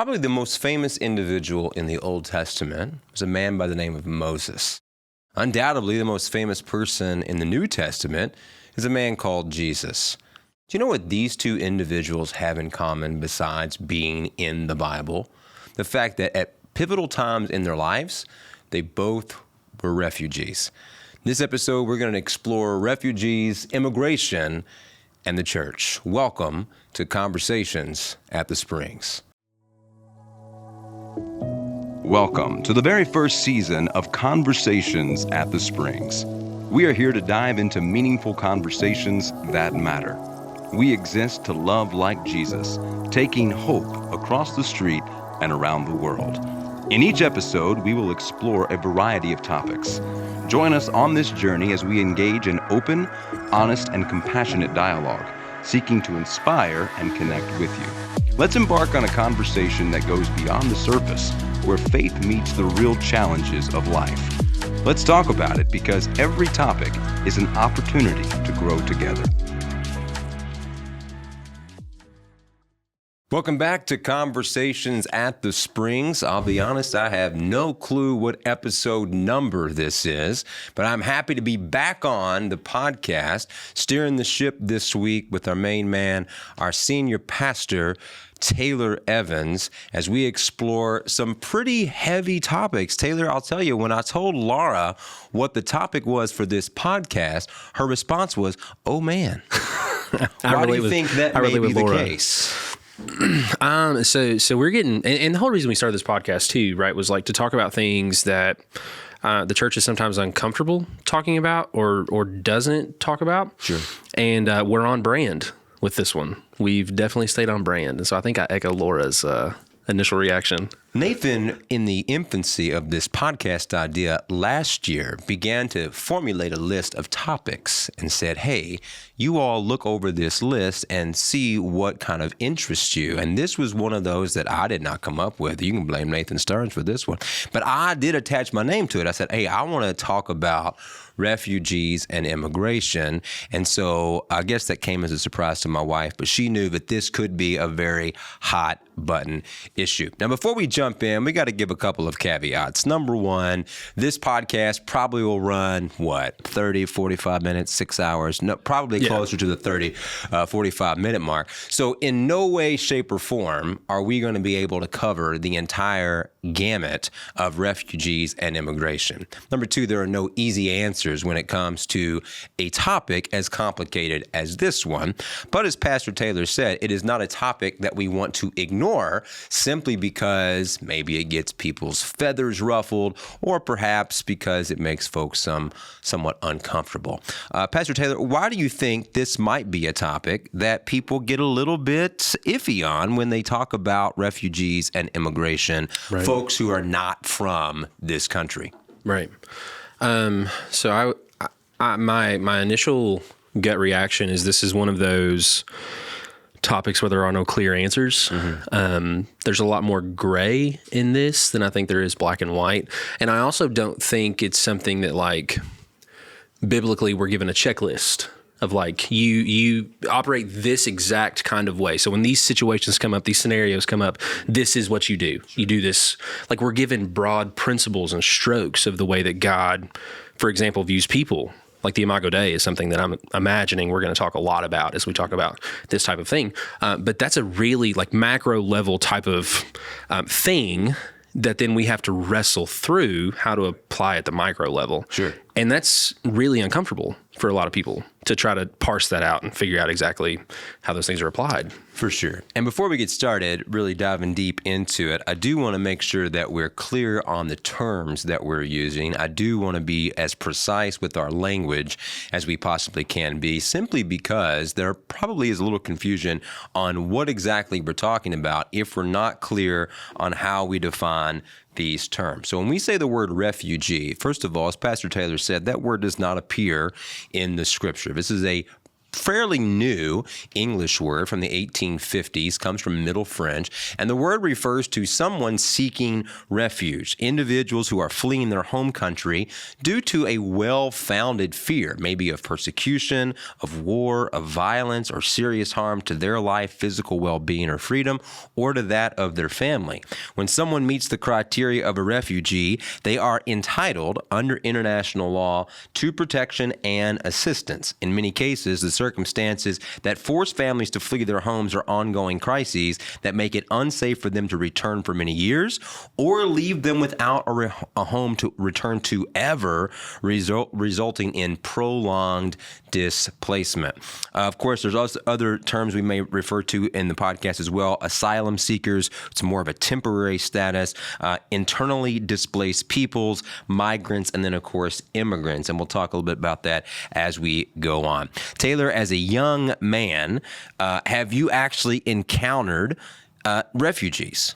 Probably the most famous individual in the Old Testament was a man by the name of Moses. Undoubtedly, the most famous person in the New Testament is a man called Jesus. Do you know what these two individuals have in common besides being in the Bible? The fact that at pivotal times in their lives, they both were refugees. In this episode, we're going to explore refugees, immigration, and the church. Welcome to Conversations at the Springs. Welcome to the very first season of Conversations at the Springs. We are here to dive into meaningful conversations that matter. We exist to love like Jesus, taking hope across the street and around the world. In each episode, we will explore a variety of topics. Join us on this journey as we engage in open, honest, and compassionate dialogue, seeking to inspire and connect with you. Let's embark on a conversation that goes beyond the surface, where faith meets the real challenges of life. Let's talk about it because every topic is an opportunity to grow together. Welcome back to Conversations at the Springs. I'll be honest, I have no clue what episode number this is, but I'm happy to be back on the podcast, steering the ship this week with our main man, our senior pastor, Taylor Evans, as we explore some pretty heavy topics. Taylor, I'll tell you, when I told Laura what the topic was for this podcast, her response was, "Oh man." Why do you think that may be the case? So we're getting, and the whole reason we started this podcast too, right, was like to talk about things that the church is sometimes uncomfortable talking about or doesn't talk about. Sure. And we're on brand with this one. We've definitely stayed on brand. And so I think I echo Laura's initial reaction. Nathan, in the infancy of this podcast idea last year, began to formulate a list of topics and said, hey, you all look over this list and see what kind of interests you. And this was one of those that I did not come up with. You can blame Nathan Stearns for this one. But I did attach my name to it. I said, hey, I want to talk about refugees and immigration. And so I guess that came as a surprise to my wife, but she knew that this could be a very hot button issue. Now, before we jump in, we got to give a couple of caveats. Number one, this podcast probably will run, 30, 45 minutes, 6 hours? No, probably closer to the 30, 45-minute mark. So in no way, shape, or form are we going to be able to cover the entire gamut of refugees and immigration. Number two, there are no easy answers when it comes to a topic as complicated as this one. But as Pastor Taylor said, it is not a topic that we want to ignore simply because maybe it gets people's feathers ruffled or perhaps because it makes folks somewhat uncomfortable. Pastor Taylor, why do you think this might be a topic that people get a little bit iffy on when they talk about refugees and immigration, right, folks who are not from this country? Right. So my initial gut reaction is this is one of those topics where there are no clear answers. Mm-hmm. There's a lot more gray in this than I think there is black and white. And I also don't think it's something that, like, biblically we're given a checklist of, like, you operate this exact kind of way. So when these situations come up, these scenarios come up, this is what you do. You do this. Like, we're given broad principles and strokes of the way that God, for example, views people. Like the Imago Dei is something that I'm imagining we're going to talk a lot about as we talk about this type of thing. But that's a really, like, macro level type of thing that then we have to wrestle through how to apply at the micro level. Sure. And that's really uncomfortable for a lot of people to try to parse that out and figure out exactly how those things are applied. For sure. And before we get started, really diving deep into it, I do want to make sure that we're clear on the terms that we're using. I do want to be as precise with our language as we possibly can be, simply because there probably is a little confusion on what exactly we're talking about if we're not clear on how we define these terms. So when we say the word refugee, first of all, as Pastor Taylor said, that word does not appear in the scripture. This is a fairly new English word from the 1850s, comes from Middle French, and the word refers to someone seeking refuge, individuals who are fleeing their home country due to a well-founded fear, maybe of persecution, of war, of violence, or serious harm to their life, physical well-being, or freedom, or to that of their family. When someone meets the criteria of a refugee, they are entitled, under international law, to protection and assistance. In many cases, the circumstances that force families to flee their homes are ongoing crises that make it unsafe for them to return for many years or leave them without a home to return to ever, resulting in prolonged displacement. Of course, there's also other terms we may refer to in the podcast as well. Asylum seekers, it's more of a temporary status, internally displaced peoples, migrants, and then, of course, immigrants. And we'll talk a little bit about that as we go on. Taylor, as a young man, have you actually encountered refugees?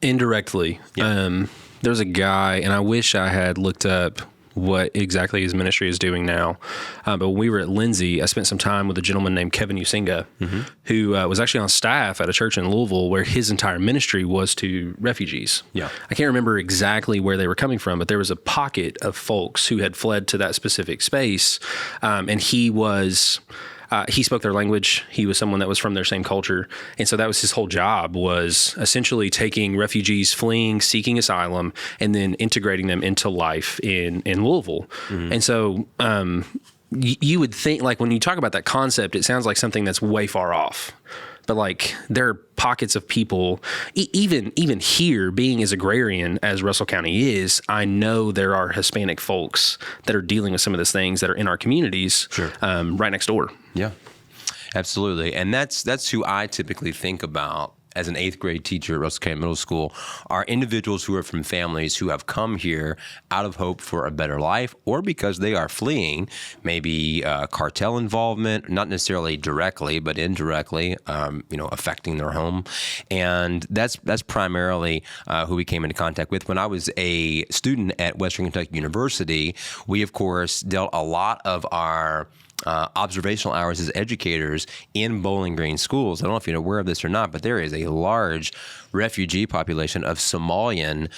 Indirectly. Yeah. There's a guy, and I wish I had looked up what exactly his ministry is doing now. But when we were at Lindsay, I spent some time with a gentleman named Kevin Usinga, who was actually on staff at a church in Louisville where his entire ministry was to refugees. Yeah, I can't remember exactly where they were coming from, but there was a pocket of folks who had fled to that specific space. And he spoke their language. He was someone that was from their same culture. And so that was his whole job, was essentially taking refugees fleeing, seeking asylum, and then integrating them into life in Louisville. And so you would think, like, when you talk about that concept, it sounds like something that's way far off. But like, there are pockets of people, even here, being as agrarian as Russell County is, I know there are Hispanic folks that are dealing with some of those things that are in our communities, right next door. Yeah, absolutely. And that's who I typically think about as an 8th grade teacher at Russell County Middle School, are individuals who are from families who have come here out of hope for a better life, or because they are fleeing maybe cartel involvement, not necessarily directly, but indirectly, affecting their home. And that's primarily who we came into contact with. When I was a student at Western Kentucky University, we, of course, dealt a lot of our observational hours as educators in Bowling Green schools. I don't know if you're aware of this or not, but there is a large refugee population of Somalian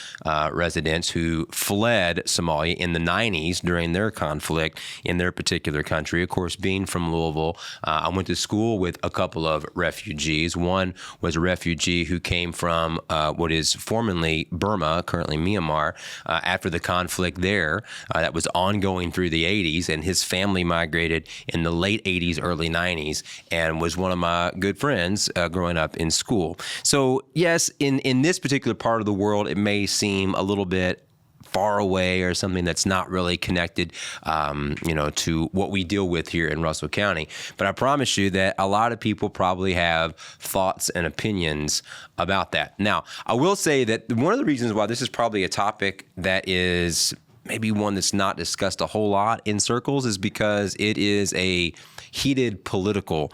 residents who fled Somalia in the 90s during their conflict in their particular country. Of course, being from Louisville, I went to school with a couple of refugees. One was a refugee who came from what is formerly Burma, currently Myanmar, after the conflict there that was ongoing through the 80s, and his family migrated in the late 80s, early 90s, and was one of my good friends growing up in school. So yes, in this particular part of the world, it may seem a little bit far away or something that's not really connected, to what we deal with here in Russell County. But I promise you that a lot of people probably have thoughts and opinions about that. Now, I will say that one of the reasons why this is probably a topic that is maybe one that's not discussed a whole lot in circles is because it is a heated political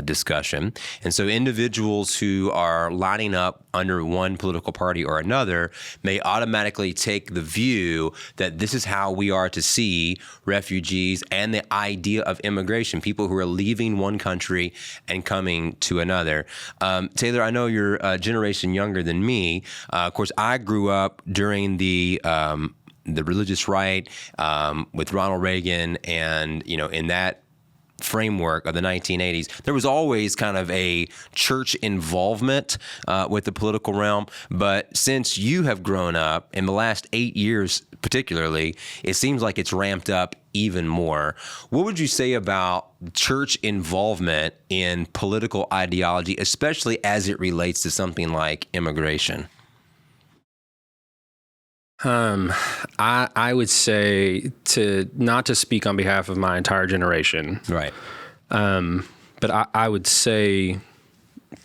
discussion. And so individuals who are lining up under one political party or another may automatically take the view that this is how we are to see refugees and the idea of immigration, people who are leaving one country and coming to another. Taylor, I know you're a generation younger than me. Of course, I grew up during the religious right with Ronald Reagan, and in that framework of the 1980s, there was always kind of a church involvement with the political realm. But since you have grown up in the last 8 years, particularly, it seems like it's ramped up even more. What would you say about church involvement in political ideology, especially as it relates to something like immigration? I would say not to speak on behalf of my entire generation. Right. But I would say,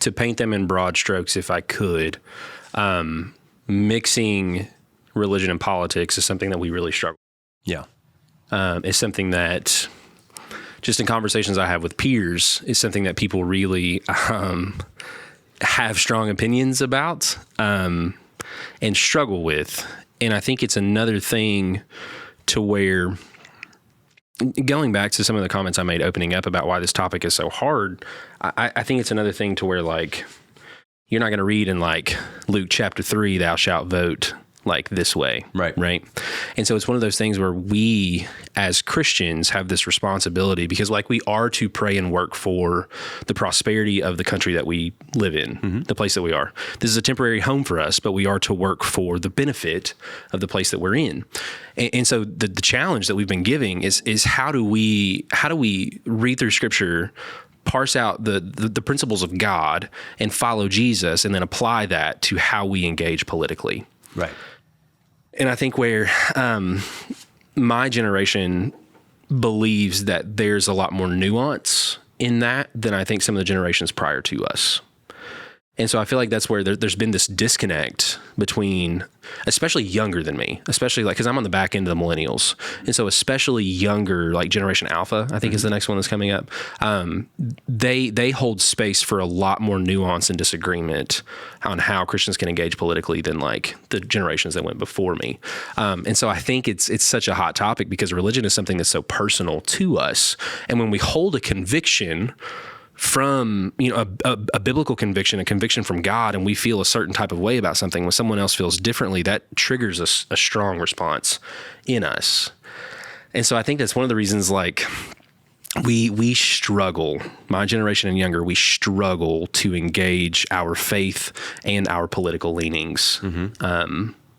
to paint them in broad strokes, if I could, mixing religion and politics is something that we really struggle with. Yeah. It's something that, just in conversations I have with peers, is something that people really have strong opinions about and struggle with. And I think it's another thing to where going back to some of the comments I made opening up about why this topic is so hard, I think it's another thing to where like you're not going to read in like Luke chapter 3, thou shalt vote like this way. Right. And so it's one of those things where we as Christians have this responsibility because like we are to pray and work for the prosperity of the country that we live in, the place that we are. This is a temporary home for us, but we are to work for the benefit of the place that we're in. And so the challenge that we've been giving is how do we read through Scripture, parse out the principles of God and follow Jesus and then apply that to how we engage politically. Right. And I think where my generation believes that there's a lot more nuance in that than I think some of the generations prior to us. And so I feel like that's where there's been this disconnect between, especially younger than me, especially like, because I'm on the back end of the millennials. And so especially younger, like Generation Alpha, I think is the next one that's coming up. They hold space for a lot more nuance and disagreement on how Christians can engage politically than like the generations that went before me. And so I think it's such a hot topic because religion is something that's so personal to us. And when we hold a conviction from, a biblical conviction, a conviction from God, and we feel a certain type of way about something when someone else feels differently, that triggers a strong response in us. And so I think that's one of the reasons, like, we struggle, my generation and younger, we struggle to engage our faith and our political leanings.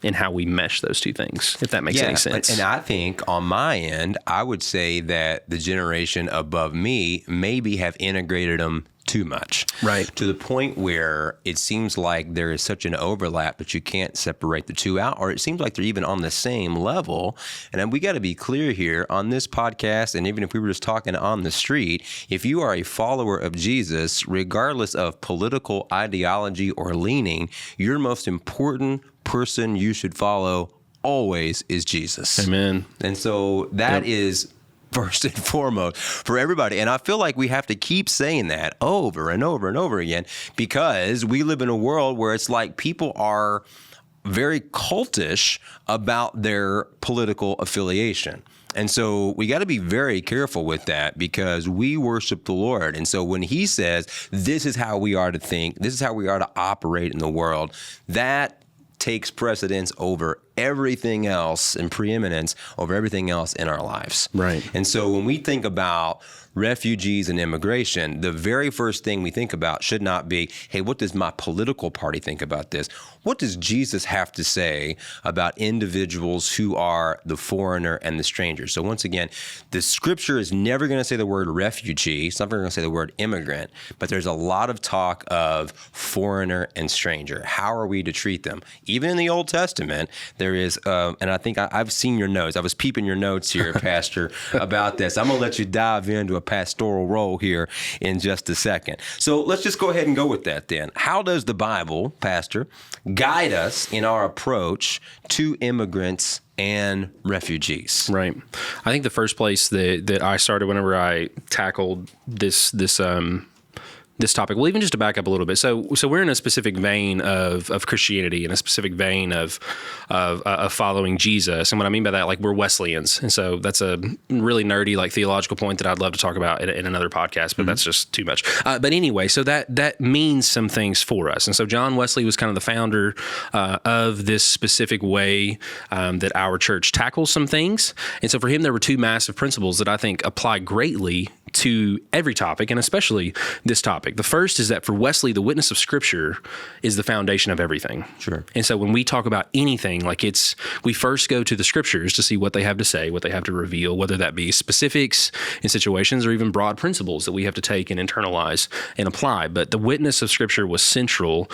And how we mesh those two things, if that makes any sense. And I think on my end, I would say that the generation above me maybe have integrated them too much. Right. To the point where it seems like there is such an overlap that you can't separate the two out, or it seems like they're even on the same level. And then we got to be clear here on this podcast, and even if we were just talking on the street, if you are a follower of Jesus, regardless of political ideology or leaning, your most important person you should follow always is Jesus. Amen. And so that is first and foremost for everybody. And I feel like we have to keep saying that over and over and over again because we live in a world where it's like people are very cultish about their political affiliation. And so we got to be very careful with that because we worship the Lord. And so when he says, this is how we are to think, this is how we are to operate in the world, that takes precedence over everything else and preeminence over everything else in our lives. Right. And so when we think about refugees and immigration, the very first thing we think about should not be, hey, what does my political party think about this? What does Jesus have to say about individuals who are the foreigner and the stranger? So once again, the scripture is never going to say the word refugee. It's never going to say the word immigrant, but there's a lot of talk of foreigner and stranger. How are we to treat them? Even in the Old Testament, there is, and I think I've seen your notes. I was peeping your notes here, Pastor, about this. I'm going to let you dive into a pastoral role here in just a second. So let's just go ahead and go with that then. How does the Bible, Pastor, guide us in our approach to immigrants and refugees? Right. I think the first place that I started whenever I tackled this topic, well, even just to back up a little bit. So we're in a specific vein of Christianity, in a specific vein of following Jesus. And what I mean by that, like, we're Wesleyans. And so that's a really nerdy, like, theological point that I'd love to talk about in another podcast, but that's just too much. But anyway, so that means some things for us. And so John Wesley was kind of the founder of this specific way that our church tackles some things. And so for him, there were two massive principles that I think apply greatly to every topic, and especially this topic. The first is that for Wesley, the witness of Scripture is the foundation of everything. Sure. And so when we talk about anything, like, we first go to the Scriptures to see what they have to say, what they have to reveal, whether that be specifics in situations or even broad principles that we have to take and internalize and apply. But the witness of Scripture was central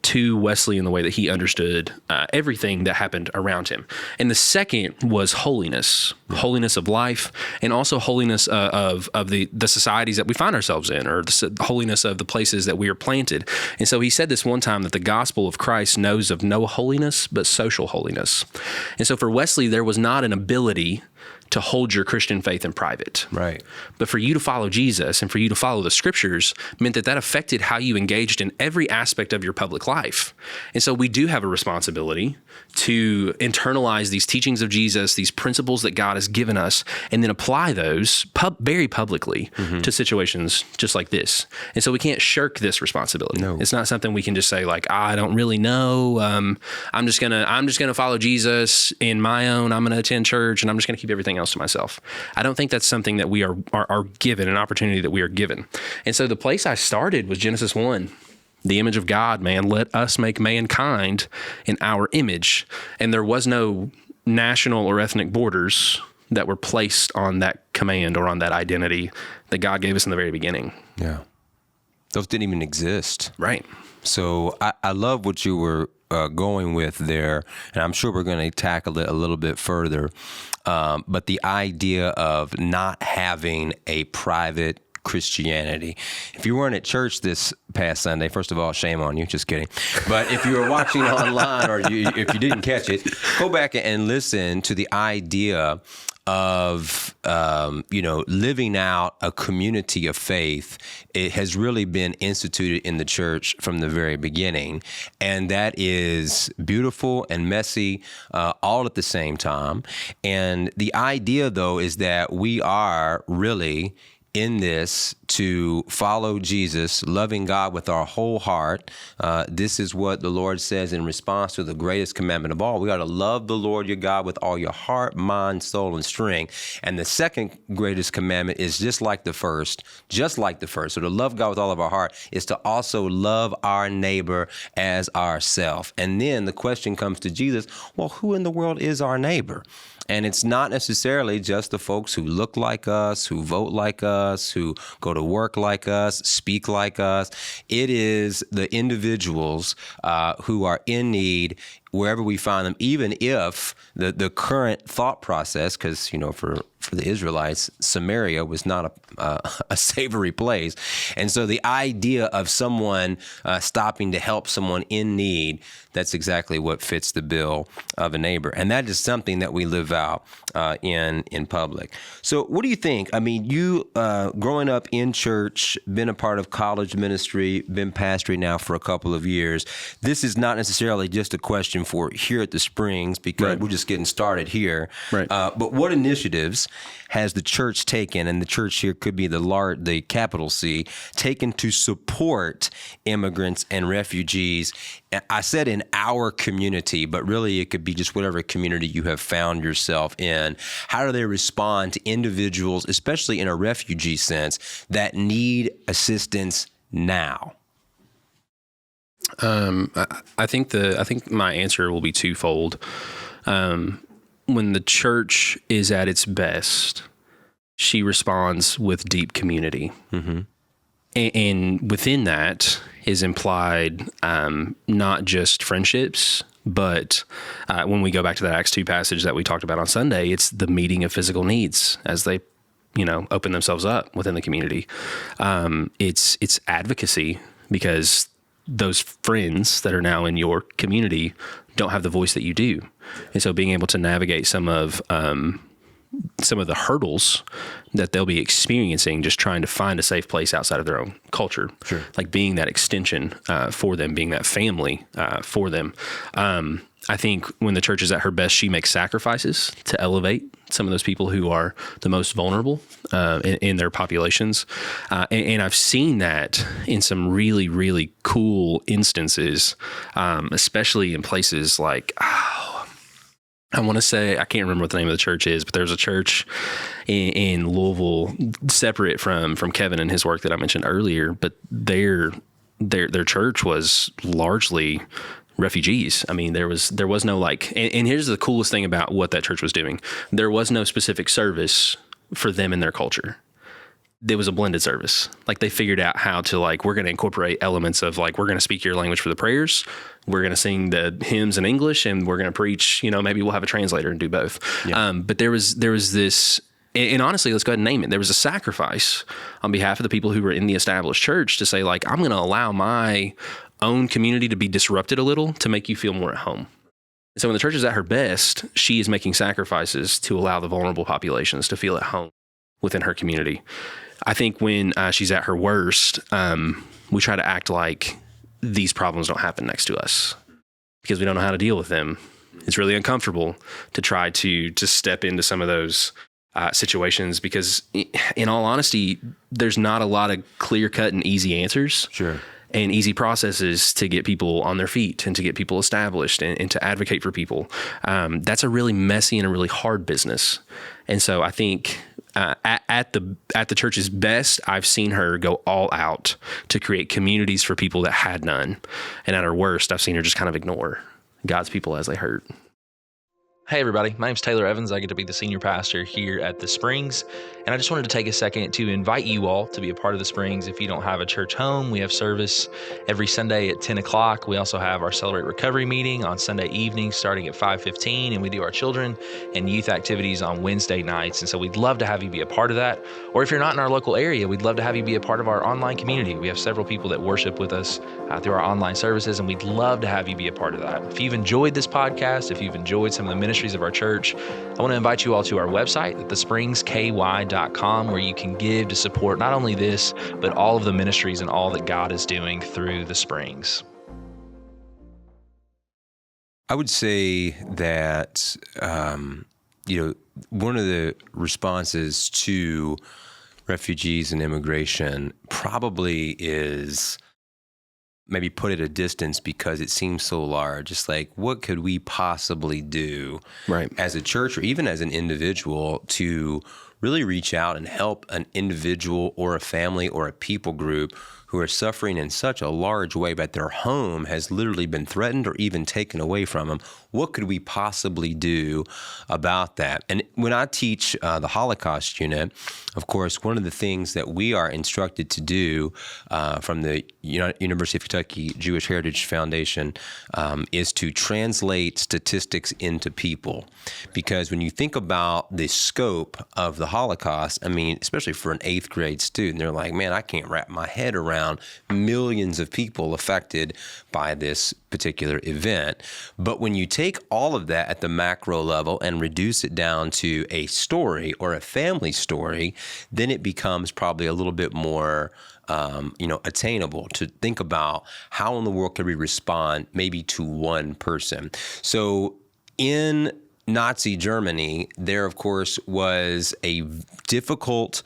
to Wesley in the way that he understood everything that happened around him. And the second was holiness of life, and also holiness of the societies that we find ourselves in, or the holiness of the places that we are planted. And so he said this one time, that the gospel of Christ knows of no holiness but social holiness. And so for Wesley, there was not an ability to hold your Christian faith in private. Right. But for you to follow Jesus and for you to follow the scriptures meant that affected how you engaged in every aspect of your public life. And so we do have a responsibility to internalize these teachings of Jesus, these principles that God has given us, and then apply those very publicly to situations just like this. And so we can't shirk this responsibility. No. It's not something we can just say like, I don't really know. I'm just gonna follow Jesus in my own. I'm gonna attend church, and I'm just gonna keep everything else to myself. I don't think that's something that we are given, an opportunity that we are given. And so the place I started was Genesis 1. The image of God, man, let us make mankind in our image. And there was no national or ethnic borders that were placed on that command or on that identity that God gave us in the very beginning. Yeah. Those didn't even exist. Right. So I love what you were going with there, and I'm sure we're going to tackle it a little bit further. But the idea of not having a private Christianity. If you weren't at church this past Sunday, first of all, shame on you. Just kidding. But if you were watching online, or if you didn't catch it, go back and listen to the idea of living out a community of faith. It has really been instituted in the church from the very beginning, and that is beautiful and messy all at the same time. And the idea, though, is that we are really in this to follow Jesus, loving God with our whole heart. This is what the Lord says in response to the greatest commandment of all. We got to love the Lord your God with all your heart, mind, soul, and strength. And the second greatest commandment is just like the first. So to love God with all of our heart is to also love our neighbor as ourself. And then the question comes to Jesus, well, who in the world is our neighbor? And it's not necessarily just the folks who look like us, who vote like us, who go to work like us, speak like us. It is the individuals who are in need wherever we find them, even if the current thought process, because, for the Israelites, Samaria was not a savory place. And so the idea of someone stopping to help someone in need, that's exactly what fits the bill of a neighbor. And that is something that we live out in public. So what do you think? I mean, you growing up in church, been a part of college ministry, been pastoring now for a couple of years. This is not necessarily just a question for here at the Springs, because we're just getting started here. Right. But what initiatives has the church taken, and the church here could be the capital C, taken to support immigrants and refugees? I said in our community, but really it could be just whatever community you have found yourself in. How do they respond to individuals, especially in a refugee sense, that need assistance now? I think my answer will be twofold. When the church is at its best, she responds with deep community. Mm-hmm. And within that is implied not just friendships, but when we go back to that Acts 2 passage that we talked about on Sunday, it's the meeting of physical needs as they open themselves up within the community. It's advocacy, because those friends that are now in your community don't have the voice that you do. And so being able to navigate some of the hurdles that they'll be experiencing just trying to find a safe place outside of their own culture, sure, like being that extension for them, being that family for them. I think when the church is at her best, she makes sacrifices to elevate some of those people who are the most vulnerable in their populations. And I've seen that in some really, really cool instances, especially in places like, I want to say, I can't remember what the name of the church is, but there's a church in Louisville separate from Kevin and his work that I mentioned earlier, but their church was largely refugees. I mean, there was no like, and here's the coolest thing about what that church was doing. There was no specific service for them in their culture. There was a blended service. Like they figured out how to we're going to incorporate elements of we're going to speak your language for the prayers. We're going to sing the hymns in English, and we're going to preach, maybe we'll have a translator and do both. Yeah. But there was this, and honestly, let's go ahead and name it. There was a sacrifice on behalf of the people who were in the established church to say I'm going to allow my own community to be disrupted a little to make you feel more at home. So when the church is at her best, she is making sacrifices to allow the vulnerable populations to feel at home within her community. I think when she's at her worst, we try to act like these problems don't happen next to us because we don't know how to deal with them. It's really uncomfortable to try to step into some of those situations because, in all honesty, there's not a lot of clear-cut and easy answers. Sure. And easy processes to get people on their feet and to get people established and to advocate for people. That's a really messy and a really hard business. And so I think at the church's best, I've seen her go all out to create communities for people that had none. And at her worst, I've seen her just kind of ignore God's people as they hurt. Hey everybody, my name's Taylor Evans. I get to be the senior pastor here at the Springs, and I just wanted to take a second to invite you all to be a part of the Springs. If you don't have a church home, we have service every Sunday at 10 o'clock. We also have our Celebrate Recovery meeting on Sunday evenings starting at 5:15, and we do our children and youth activities on Wednesday nights. And so we'd love to have you be a part of that. Or if you're not in our local area, we'd love to have you be a part of our online community. We have several people that worship with us through our online services, and we'd love to have you be a part of that. If you've enjoyed this podcast, if you've enjoyed some of the ministries of our church, I want to invite you all to our website at thespringsky.com, where you can give to support not only this, but all of the ministries and all that God is doing through the Springs. I would say that, one of the responses to refugees and immigration probably is maybe put at a distance because it seems so large. It's like, what could we possibly do as a church or even as an individual to really reach out and help an individual or a family or a people group who are suffering in such a large way, but their home has literally been threatened or even taken away from them? What could we possibly do about that? And when I teach the Holocaust unit, of course, one of the things that we are instructed to do from the University of Kentucky Jewish Heritage Foundation is to translate statistics into people. Because when you think about the scope of the Holocaust, I mean, especially for an 8th grade student, they're like, man, I can't wrap my head around millions of people affected by this particular event. But when you take all of that at the macro level and reduce it down to a story or a family story, then it becomes probably a little bit more attainable to think about how in the world could we respond maybe to one person. So in Nazi Germany, there, of course, was a difficult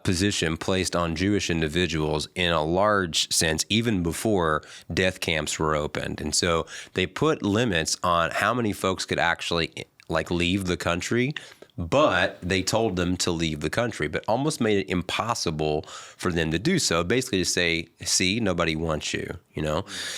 position placed on Jewish individuals in a large sense, even before death camps were opened. And so they put limits on how many folks could actually leave the country, but they told them to leave the country, but almost made it impossible for them to do so, basically to say, see, nobody wants you,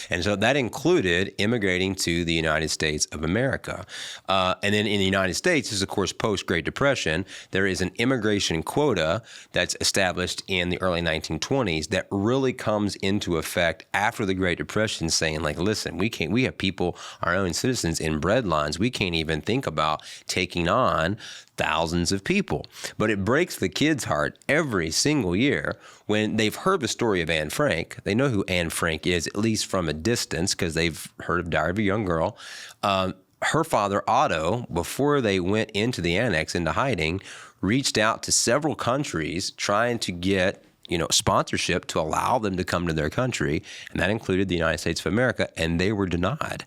And so that included immigrating to the United States of America. And then in the United States, this is, of course, post-Great Depression, there is an immigration quota that's established in the early 1920s that really comes into effect after the Great Depression, saying, listen, we have people, our own citizens in breadlines, we can't even think about taking on thousands of people. But it breaks the kids' heart every single year when they've heard the story of Anne Frank. They know who Anne Frank is, at least from a distance, because they've heard of Diary of a Young Girl. Her father, Otto, before they went into the annex, into hiding, reached out to several countries trying to get sponsorship to allow them to come to their country, and that included the United States of America, and they were denied.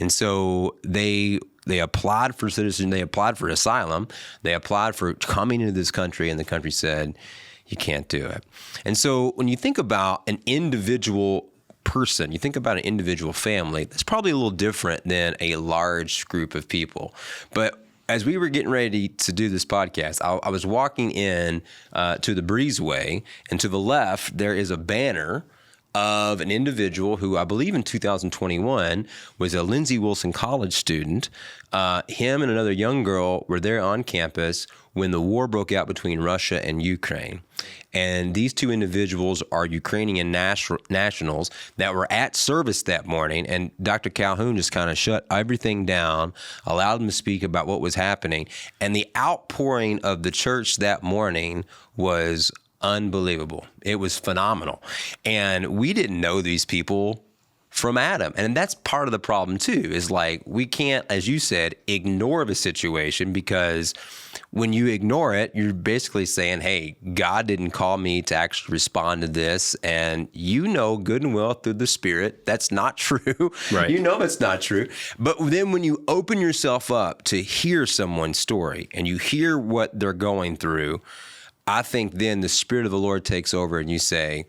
And so they applied for citizenship, they applied for asylum, they applied for coming into this country, and the country said, you can't do it. And so when you think about an individual person, you think about an individual family, that's probably a little different than a large group of people. But as we were getting ready to do this podcast, I was walking in to the breezeway, and to the left, there is a banner of an individual who I believe in 2021 was a Lindsey Wilson College student. Him and another young girl were there on campus when the war broke out between Russia and Ukraine. And these two individuals are Ukrainian nationals that were at service that morning. And Dr. Calhoun just kind of shut everything down, allowed them to speak about what was happening. And the outpouring of the church that morning was unbelievable. It was phenomenal. And we didn't know these people from Adam. And that's part of the problem too, is like, we can't, as you said, ignore the situation, because when you ignore it, you're basically saying, hey, God didn't call me to actually respond to this. And you know good and well through the Spirit, that's not true. Right. You know it's not true. But then when you open yourself up to hear someone's story and you hear what they're going through, I think then the Spirit of the Lord takes over and you say,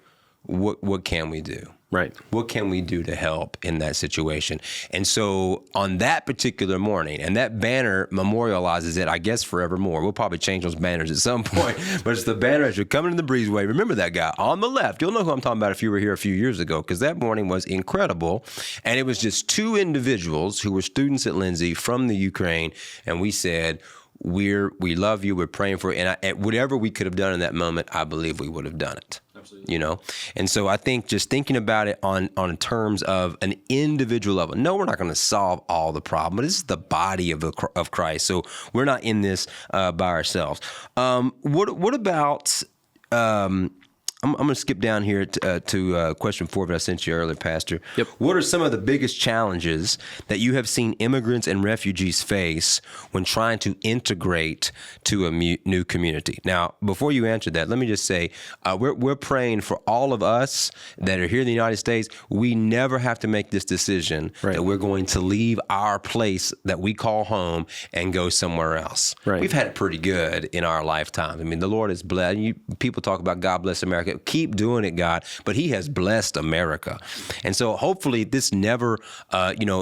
what can we do? Right. What can we do to help in that situation? And so on that particular morning, and that banner memorializes it, I guess, forevermore. We'll probably change those banners at some point, but it's the banner as you're coming in the breezeway. Remember that guy on the left. You'll know who I'm talking about if you were here a few years ago, because that morning was incredible. And it was just two individuals who were students at Lindsay from the Ukraine. And we said, we love you. We're praying for you. And whatever we could have done in that moment, I believe we would have done it. Absolutely. You know? And so I think just thinking about it on terms of an individual level, no, we're not going to solve all the problem, but this is the body of Christ. So we're not in this by ourselves. What about, I'm going to skip down here to question 4 that I sent you earlier, Pastor. Yep. What are some of the biggest challenges that you have seen immigrants and refugees face when trying to integrate to a new community? Now, before you answer that, let me just say, we're praying for all of us that are here in the United States. We never have to make this decision that we're going to leave our place that we call home and go somewhere else. Right. We've had it pretty good in our lifetime. I mean, the Lord is blessed. People talk about God bless America. Keep doing it, God. But He has blessed America. And so hopefully this never,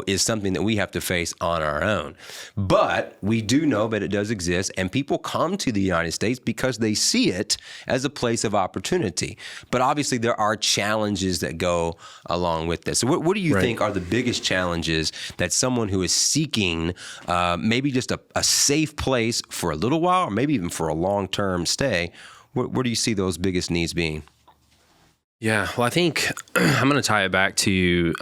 is something that we have to face on our own. But we do know that it does exist. And people come to the United States because they see it as a place of opportunity. But obviously there are challenges that go along with this. So what do you think are the biggest challenges that someone who is seeking maybe just a safe place for a little while, or maybe even for a long-term stay, where do you see those biggest needs being? Yeah, well, I think I'm going to tie it back to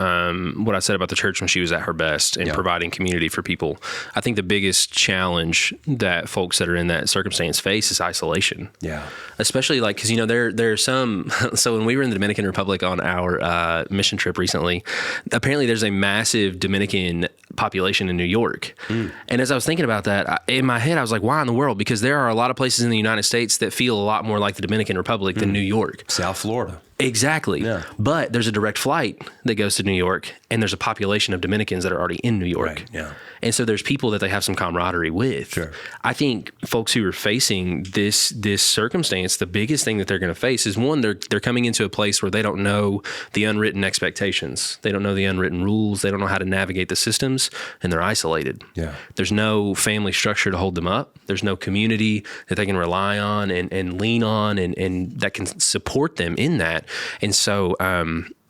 what I said about the church when she was at her best and providing community for people. I think the biggest challenge that folks that are in that circumstance face is isolation. Yeah. Especially because, there are some, so when we were in the Dominican Republic on our mission trip recently, apparently there's a massive Dominican population in New York. And as I was thinking about that, in my head, I was like, why in the world? Because there are a lot of places in the United States that feel a lot more like the Dominican Republic than New York. South Florida. Exactly. Yeah. But there's a direct flight that goes to New York, and there's a population of Dominicans that are already in New York. Right. Yeah. And so there's people that they have some camaraderie with. Sure. I think folks who are facing this circumstance, the biggest thing that they're going to face is, one, they're coming into a place where they don't know the unwritten expectations. They don't know the unwritten rules. They don't know how to navigate the systems, and they're isolated. Yeah. There's no family structure to hold them up. There's no community that they can rely on and lean on and that can support them in that. And so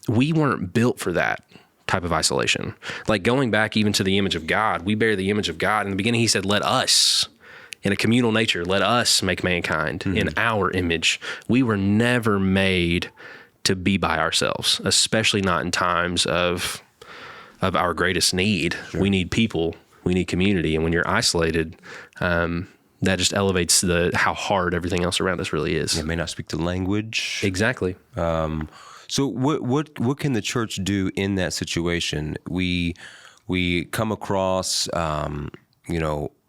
we weren't built for that type of isolation. Like going back even to the image of God, we bear the image of God. In the beginning, He said, let us, in a communal nature, let us make mankind in our image. We were never made to be by ourselves, especially not in times of our greatest need. Sure. We need people. We need community. And when you're isolated, that just elevates how hard everything else around us really is. It may not speak the language. Exactly. So what can the church do in that situation? We come across,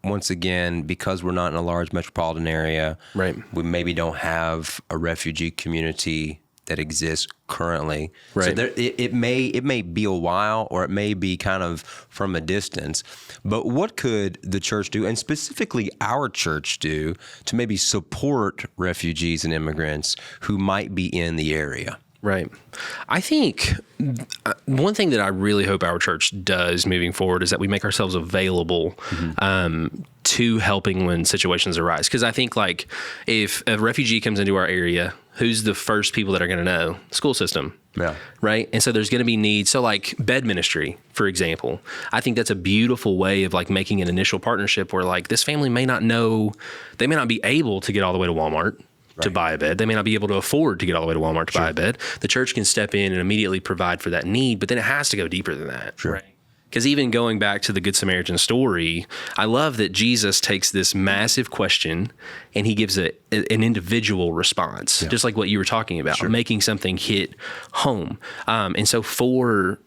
once again, because we're not in a large metropolitan area, right? We maybe don't have a refugee community that exists currently. Right. So it may be a while, or it may be kind of from a distance. But what could the church do, and specifically our church do, to maybe support refugees and immigrants who might be in the area? Right. I think one thing that I really hope our church does moving forward is that we make ourselves available to helping when situations arise. Because I think if a refugee comes into our area, who's the first people that are going to know? School system. Yeah. Right. And so there's going to be needs. So bed ministry, for example, I think that's a beautiful way of making an initial partnership where this family may not know, they may not be able to get all the way to Walmart to buy a bed. They may not be able to afford to get all the way to Walmart to buy a bed. The church can step in and immediately provide for that need, but then it has to go deeper than that. Sure. Right? Because even going back to the Good Samaritan story, I love that Jesus takes this massive question and He gives an individual response, just like what you were talking about, making something hit home. And so for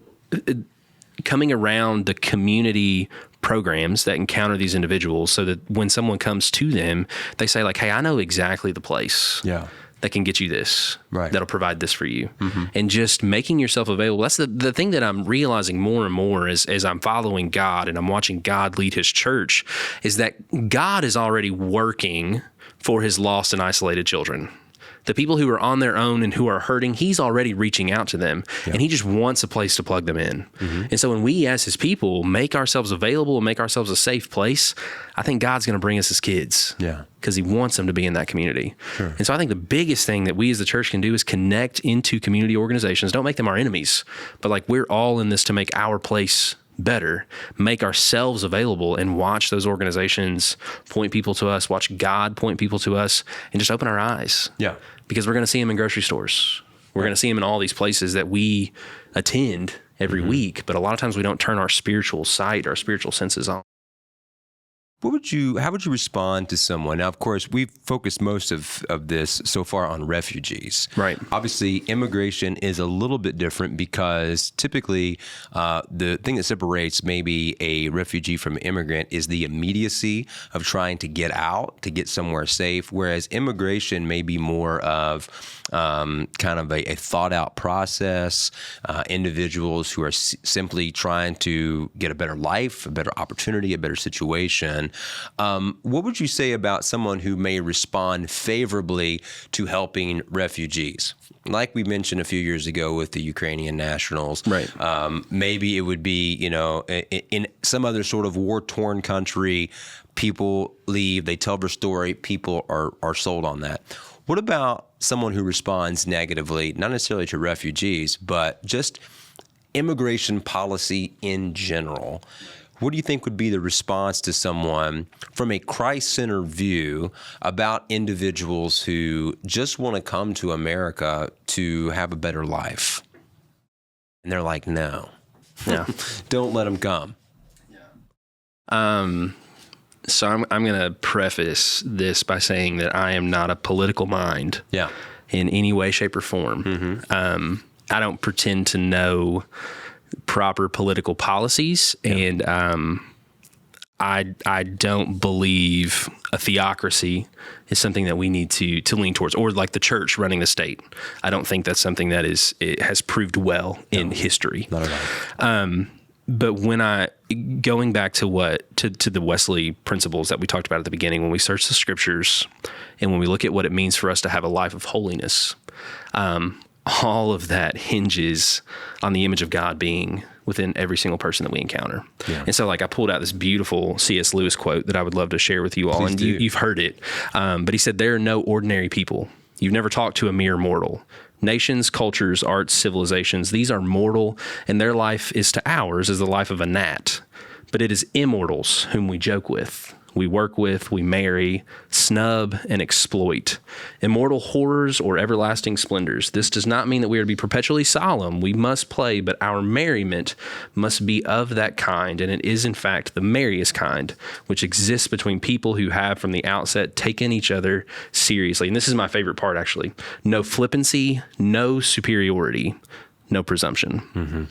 coming around the community programs that encounter these individuals so that when someone comes to them, they say like, hey, I know exactly the place that can get you this, that'll provide this for you. And just making yourself available. That's the thing that I'm realizing more and more as I'm following God and I'm watching God lead his church, is that God is already working for his lost and isolated children. The people who are on their own and who are hurting, he's already reaching out to them, and he just wants a place to plug them in. And so when we, as his people, make ourselves available and make ourselves a safe place, I think God's going to bring us his kids because he wants them to be in that community. And so I think the biggest thing that we as the church can do is connect into community organizations. Don't make them our enemies, but like we're all in this to make our place better, make ourselves available, and watch those organizations point people to us, watch God point people to us, and just open our eyes. Because we're going to see him in grocery stores. We're going to see him in all these places that we attend every week, but a lot of times we don't turn our spiritual sight, our spiritual senses on. How would you respond to someone? Now, of course, we've focused most of this so far on refugees. Right. Obviously, immigration is a little bit different because typically the thing that separates maybe a refugee from an immigrant is the immediacy of trying to get out, to get somewhere safe, whereas immigration may be more of kind of a thought-out process, individuals who are simply trying to get a better life, a better opportunity, a better situation. What would you say about someone who may respond favorably to helping refugees? Like we mentioned a few years ago with the Ukrainian nationals, maybe it would be, in some other sort of war-torn country, people leave, they tell their story, people are sold on that. What about someone who responds negatively, not necessarily to refugees, but just immigration policy in general? What do you think would be the response to someone from a Christ-centered view about individuals who just want to come to America to have a better life? And they're like, no, don't let them come. So I'm going to preface this by saying that I am not a political mind in any way, shape, or form. I don't pretend to know proper political policies, and I don't believe a theocracy is something that we need to lean towards, or like the church running the state. I don't think that's something that it has proved well in history. Not at all. But when going back to the Wesley principles that we talked about at the beginning, when we search the scriptures and when we look at what it means for us to have a life of holiness, all of that hinges on the image of God being within every single person that we encounter. And so I pulled out this beautiful C.S. Lewis quote that I would love to share with you all. Please and you've heard it. But he said, there are no ordinary people. You've never talked to a mere mortal. Nations, cultures, arts, civilizations, these are mortal, and their life is to ours as the life of a gnat. But it is immortals whom we joke with, we work with, we marry, snub, and exploit. Immortal horrors or everlasting splendors. This does not mean that we are to be perpetually solemn. We must play, but our merriment must be of that kind, and it is in fact the merriest kind, which exists between people who have from the outset taken each other seriously. And this is my favorite part, actually. No flippancy, no superiority, no presumption.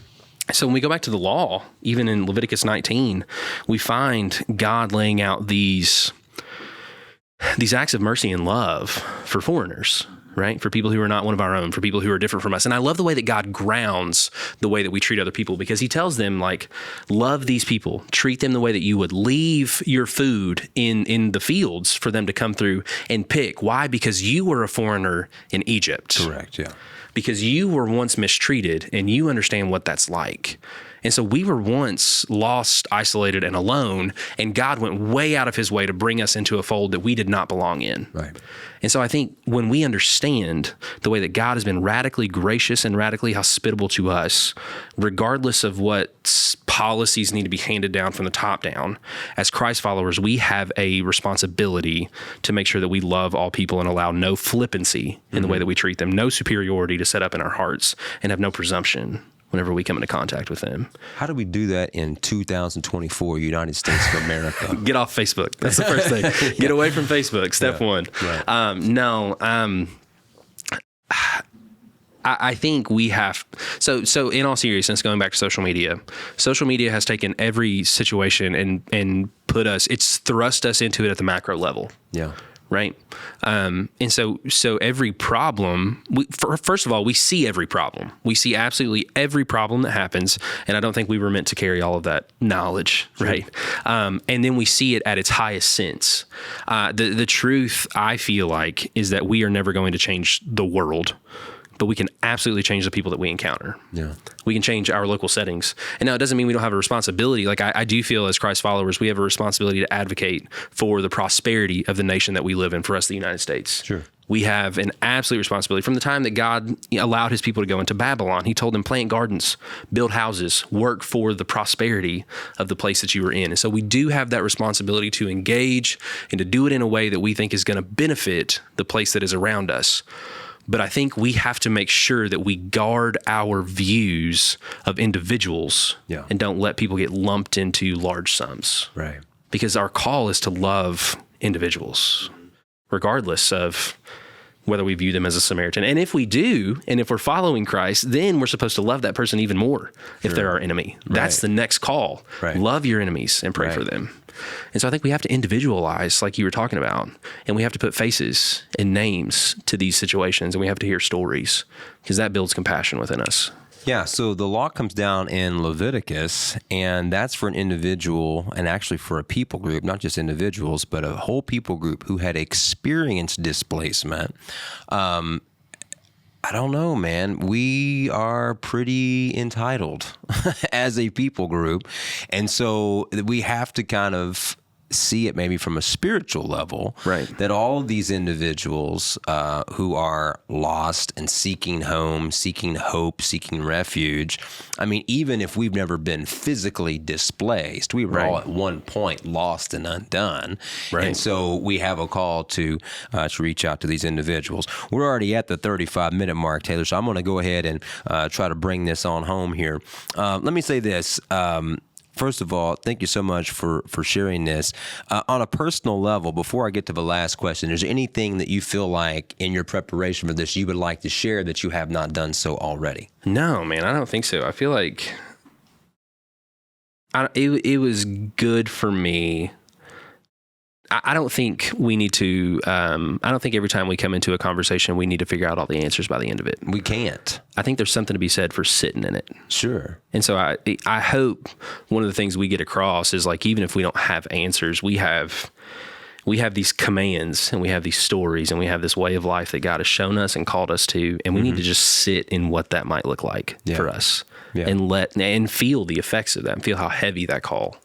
So when we go back to the law, even in Leviticus 19, we find God laying out these acts of mercy and love for foreigners, right? For people who are not one of our own, for people who are different from us. And I love the way that God grounds the way that we treat other people, because he tells them, love these people, treat them the way that you would leave your food in the fields for them to come through and pick. Why? Because you were a foreigner in Egypt. Correct, yeah. Because you were once mistreated and you understand what that's like. And so we were once lost, isolated, and alone, and God went way out of his way to bring us into a fold that we did not belong in. Right. And so I think when we understand the way that God has been radically gracious and radically hospitable to us, regardless of what policies need to be handed down from the top down, as Christ followers, we have a responsibility to make sure that we love all people and allow no flippancy in the way that we treat them, no superiority to set up in our hearts, and have no presumption whenever we come into contact with them. How do we do that in 2024 United States of America? Get off Facebook. That's the first thing. Get away from Facebook. Step one. Right. I think we have. So in all seriousness, going back to social media has taken every situation and it's thrust us into it at the macro level. Yeah. Right. And so every problem, first of all, we see every problem. We see absolutely every problem that happens. And I don't think we were meant to carry all of that knowledge. Sure. Right. And then we see it at its highest sense. The truth, I feel like, is that we are never going to change the world, but we can absolutely change the people that we encounter. Yeah. We can change our local settings. And now it doesn't mean we don't have a responsibility. Like I do feel as Christ followers, we have a responsibility to advocate for the prosperity of the nation that we live in, for us, the United States. Sure. We have an absolute responsibility. From the time that God allowed his people to go into Babylon, he told them, plant gardens, build houses, work for the prosperity of the place that you were in. And so we do have that responsibility to engage and to do it in a way that we think is going to benefit the place that is around us. But I think we have to make sure that we guard our views of individuals and don't let people get lumped into large sums. Right. Because our call is to love individuals, regardless of whether we view them as a Samaritan. And if we do, and if we're following Christ, then we're supposed to love that person even more if they're our enemy. Right. That's the next call. Right. Love your enemies and pray for them. And so I think we have to individualize, like you were talking about, and we have to put faces and names to these situations, and we have to hear stories, because that builds compassion within us. Yeah, so the law comes down in Leviticus, and that's for an individual and actually for a people group, not just individuals, but a whole people group who had experienced displacement. I don't know, man. We are pretty entitled as a people group. And so we have to kind of see it maybe from a spiritual level, right? That all of these individuals who are lost and seeking home, seeking hope, seeking refuge. I mean, even if we've never been physically displaced, we were all at one point lost and undone. Right. And so we have a call to reach out to these individuals. We're already at the 35-minute mark, Taylor, so I'm going to go ahead and try to bring this on home here. Let me say this. First of all, thank you so much for sharing this. On a personal level, before I get to the last question, is there anything that you feel like in your preparation for this you would like to share that you have not done so already? No, man, I don't think so. I feel like it was good for me. I don't think we need to, I don't think every time we come into a conversation, we need to figure out all the answers by the end of it. We can't. I think there's something to be said for sitting in it. Sure. And so I hope one of the things we get across is, like, even if we don't have answers, we have these commands and we have these stories and we have this way of life that God has shown us and called us to, and we need to just sit in what that might look like for us and feel the effects of that and feel how heavy that call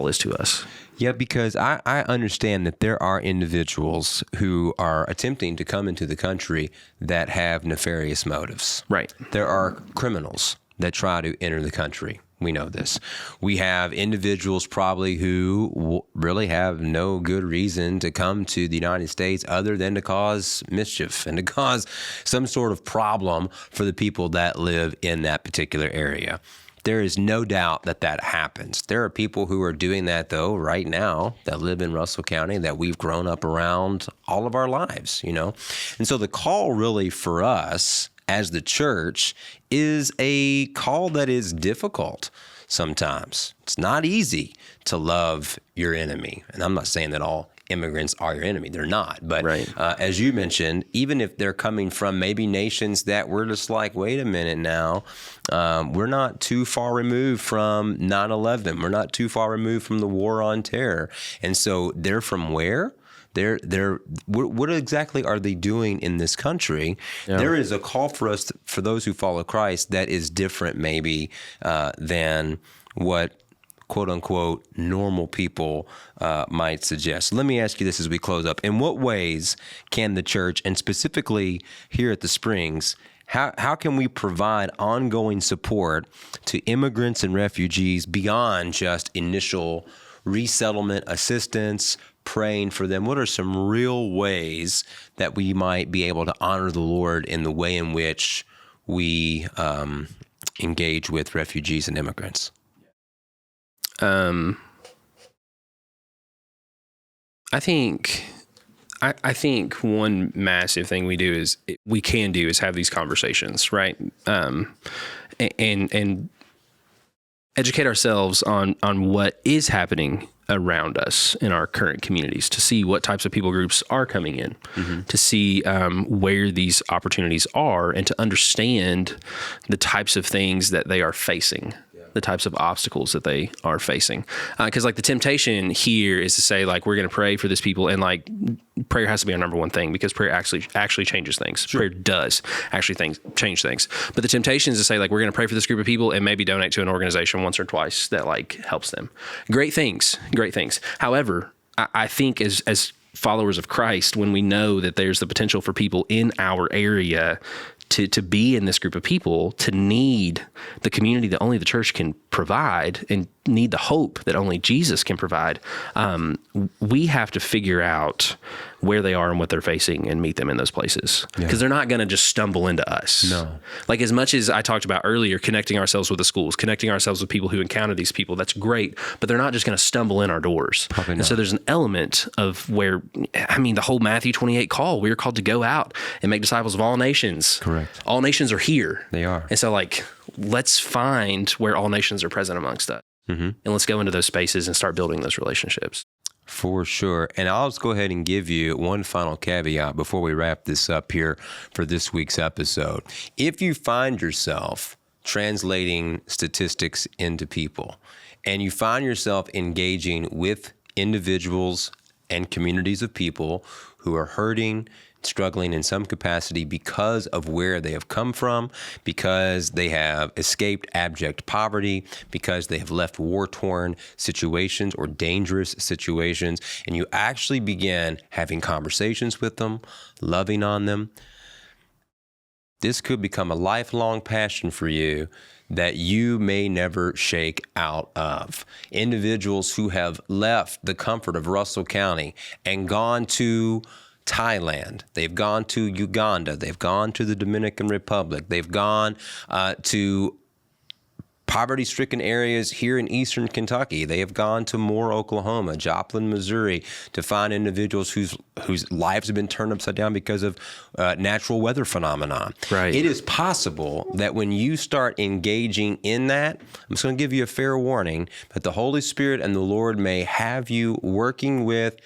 is to us. Yeah, because I understand that there are individuals who are attempting to come into the country that have nefarious motives. Right. There are criminals that try to enter the country. We know this. We have individuals probably who really have no good reason to come to the United States other than to cause mischief and to cause some sort of problem for the people that live in that particular area. There is no doubt that happens. There are people who are doing that, though, right now that live in Russell County that we've grown up around all of our lives, you know? And so the call really for us as the church is a call that is difficult sometimes. It's not easy to love your enemy. And I'm not saying that all immigrants are your enemy. They're not. But as you mentioned, even if they're coming from maybe nations that we're just like, wait a minute now, we're not too far removed from 9/11. We're not too far removed from the war on terror. And so they're from where? What exactly are they doing in this country? Yeah. There is a call for us, for those who follow Christ, that is different maybe than what quote unquote normal people might suggest. Let me ask you this as we close up. In what ways can the church, and specifically here at the Springs, how can we provide ongoing support to immigrants and refugees beyond just initial resettlement assistance, praying for them? What are some real ways that we might be able to honor the Lord in the way in which we engage with refugees and immigrants? I think I think one massive thing we can do is have these conversations, right? And educate ourselves on what is happening around us in our current communities, to see what types of people groups are coming in, to see where these opportunities are, and to understand the types of things that they are facing, the types of obstacles that they are facing. Because like the temptation here is to say, like, we're going to pray for this people, and like prayer has to be our number one thing, because prayer actually changes things. Sure. Prayer does actually change things. But the temptation is to say, like, we're going to pray for this group of people and maybe donate to an organization once or twice that like helps them. Great things. However, I think as followers of Christ, when we know that there's the potential for people in our area to be in this group of people, to need the community that only the church can provide, and need the hope that only Jesus can provide, we have to figure out where they are and what they're facing and meet them in those places. Because they're not going to just stumble into us. No. Like, as much as I talked about earlier, connecting ourselves with the schools, connecting ourselves with people who encounter these people, that's great, but they're not just going to stumble in our doors. Probably not. And so there's an element of where, the whole Matthew 28 call, we are called to go out and make disciples of all nations. Correct. All nations are here. They are. And so, like, let's find where all nations are present amongst us. And let's go into those spaces and start building those relationships. For sure. And I'll just go ahead and give you one final caveat before we wrap this up here for this week's episode. If you find yourself translating statistics into people, and you find yourself engaging with individuals and communities of people who are hurting, struggling in some capacity because of where they have come from, because they have escaped abject poverty, because they have left war-torn situations or dangerous situations, and you actually begin having conversations with them, loving on them, this could become a lifelong passion for you that you may never shake out of. Individuals who have left the comfort of Russell County and gone to Thailand, they've gone to Uganda, they've gone to the Dominican Republic, they've gone to poverty-stricken areas here in eastern Kentucky. They have gone to Moore, Oklahoma, Joplin, Missouri, to find individuals whose lives have been turned upside down because of natural weather phenomenon. Right. It is possible that when you start engaging in that, I'm just going to give you a fair warning, that the Holy Spirit and the Lord may have you working with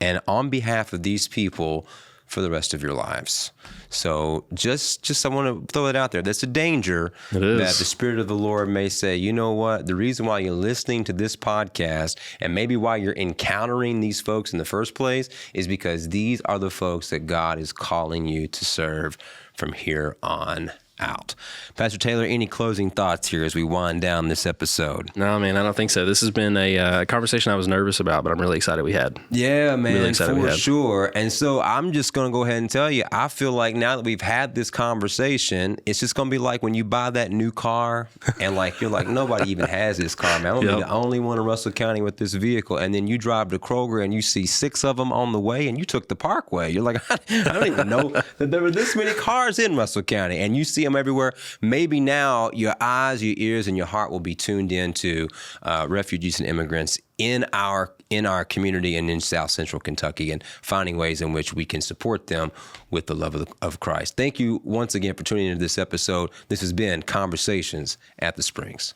and on behalf of these people for the rest of your lives. So just I want to throw it out there. That's a danger that the Spirit of the Lord may say, you know what, the reason why you're listening to this podcast and maybe why you're encountering these folks in the first place is because these are the folks that God is calling you to serve from here on out. Pastor Taylor, any closing thoughts here as we wind down this episode? No, man, I don't think so. This has been a conversation I was nervous about, but I'm really excited we had. Yeah, man, really for sure. And so I'm just going to go ahead and tell you, I feel like now that we've had this conversation, it's just going to be like when you buy that new car and like you're like, nobody even has this car, man. I'm going to be the only one in Russell County with this vehicle. And then you drive to Kroger and you see 6 of them on the way and you took the Parkway. You're like, I don't even know that there were this many cars in Russell County. And you see them everywhere. Maybe now your eyes, your ears, and your heart will be tuned into refugees and immigrants in our community and in South Central Kentucky, and finding ways in which we can support them with the love of Christ. Thank you once again for tuning into this episode. This has been Conversations at the Springs.